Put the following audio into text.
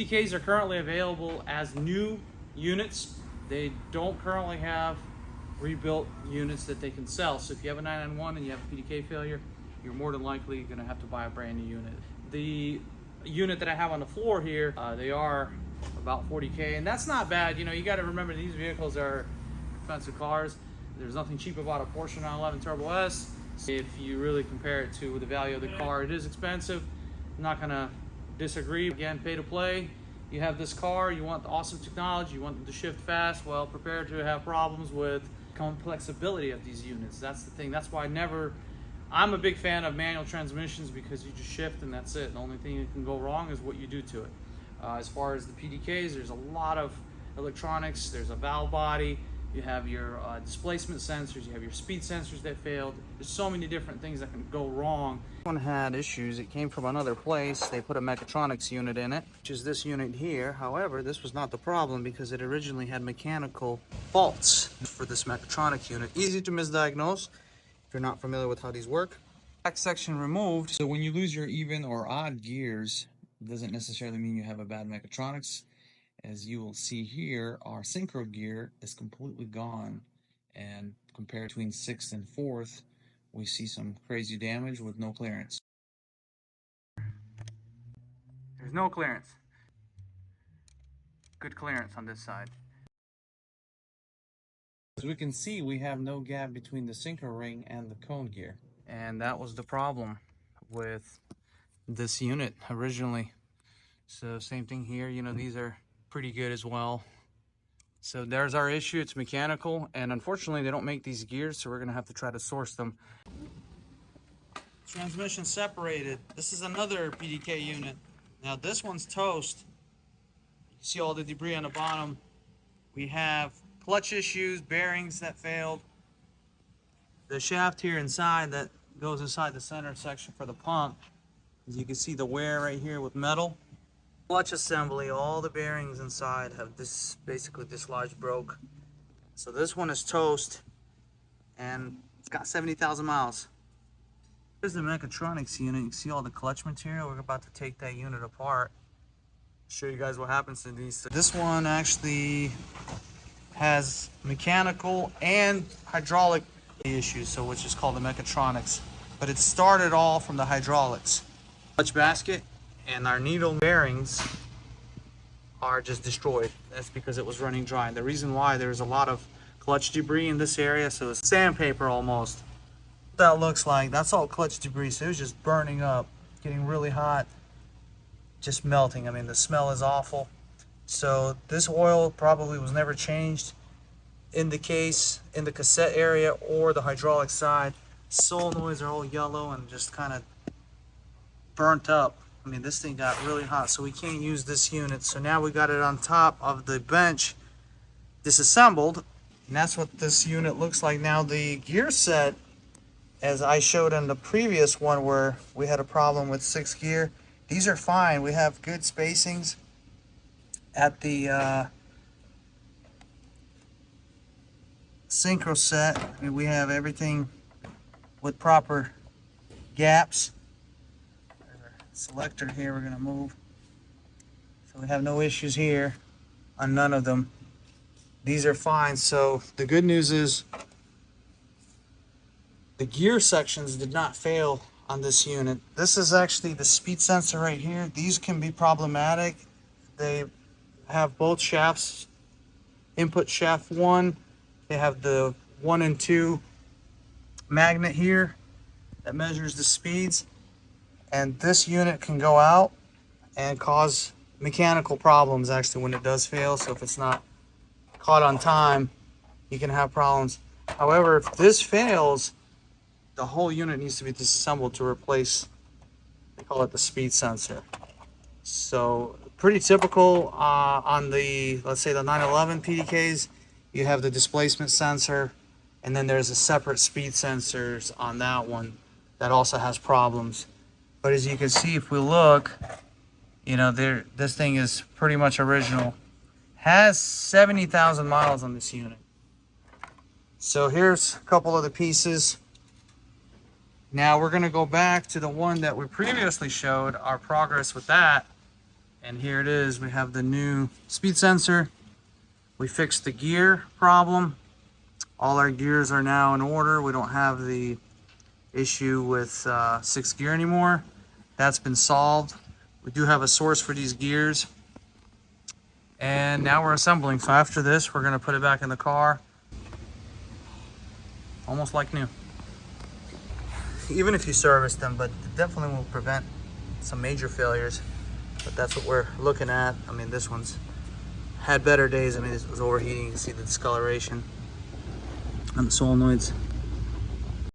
PDKs are currently available as new units. They don't currently have rebuilt units that they can sell. So if you have a 991 and you have a PDK failure, you're more than likely going to have to buy a brand new unit. The unit that I have on the floor here, they are about 40K, and that's not bad. You know, you got to remember these vehicles are expensive cars. There's nothing cheap about a Porsche 911 Turbo S. If you really compare it to the value of the car, it is expensive. I'm not going to disagree. Again, pay to play. You have this car, you want the awesome technology, you want them to shift fast. Well, prepare to have problems with complexability of these units. That's the thing. That's why I'm a big fan of manual transmissions, because you just shift and that's it. The only thing that can go wrong is what you do to it. As far as the PDKs, there's a lot of electronics. There's a valve body. You have your displacement sensors. You have your speed sensors that failed. There's so many different things that can go wrong. This one had issues. It came from another place. They put a mechatronics unit in it, which is this unit here. However, this was not the problem because it originally had mechanical faults for this mechatronic unit. Easy to misdiagnose if you're not familiar with how these work. Back section removed. So when you lose your even or odd gears, it doesn't necessarily mean you have a bad mechatronics. As you will see here, our synchro gear is completely gone, and compared between 6th and 4th, we see some crazy damage with no clearance. There's no clearance. Good clearance on this side. As we can see, we have no gap between the synchro ring and the cone gear. And that was the problem with this unit originally. So same thing here, you know, these are pretty good as well. So there's our issue. It's mechanical, and unfortunately they don't make these gears, so we're gonna have to try to source them. Transmission separated. This is another PDK unit. Now this one's toast. You see all the debris on the bottom. We have clutch issues, bearings that failed. The shaft here inside that goes inside the center section for the pump. As you can see, the wear right here with metal. Clutch assembly, all the bearings inside have this basically dislodged, broke. So this one is toast, and it's got 70,000 miles. Here's the mechatronics unit. You can see all the clutch material. We're about to take that unit apart, show you guys what happens to these. This one actually has mechanical and hydraulic issues, so which is called the mechatronics, but it started all from the hydraulics. Clutch basket and our needle bearings are just destroyed. That's because it was running dry. And the reason why, there's a lot of clutch debris in this area, so it's sandpaper almost. What that looks like, that's all clutch debris. So it was just burning up, getting really hot, just melting. I mean, the smell is awful. So this oil probably was never changed in the case, in the cassette area or the hydraulic side. Solenoids are all yellow and just kind of burnt up. I mean, this thing got really hot, so we can't use this unit. So now we got it on top of the bench, disassembled, and that's what this unit looks like. Now the gear set, as I showed in the previous one where we had a problem with 6th gear, these are fine. We have good spacings at the synchro set. I mean, we have everything with proper gaps. Selector here we're going to move, so we have no issues here on none of them. These are fine. So the good news is the gear sections did not fail on this unit. This is actually the speed sensor right here. These can be problematic. They have both shafts, input shaft 1, they have the 1 and 2 magnet here that measures the speeds. And this unit can go out and cause mechanical problems actually when it does fail. So if it's not caught on time, you can have problems. However, if this fails, the whole unit needs to be disassembled to replace, they call it the speed sensor. So pretty typical on the, let's say the 911 PDKs, you have the displacement sensor, and then there's a separate speed sensors on that one that also has problems. But as you can see, if we look, you know, this thing is pretty much original. Has 70,000 miles on this unit. So here's a couple of the pieces. Now we're going to go back to the one that we previously showed, our progress with that. And here it is. We have the new speed sensor. We fixed the gear problem. All our gears are now in order. We don't have the issue with 6th gear anymore. That's been solved. We do have a source for these gears. And now we're assembling. So after this, we're gonna put it back in the car. Almost like new. Even if you service them, but it definitely will prevent some major failures. But that's what we're looking at. I mean, this one's had better days. I mean, this was overheating. You can see the discoloration on the solenoids.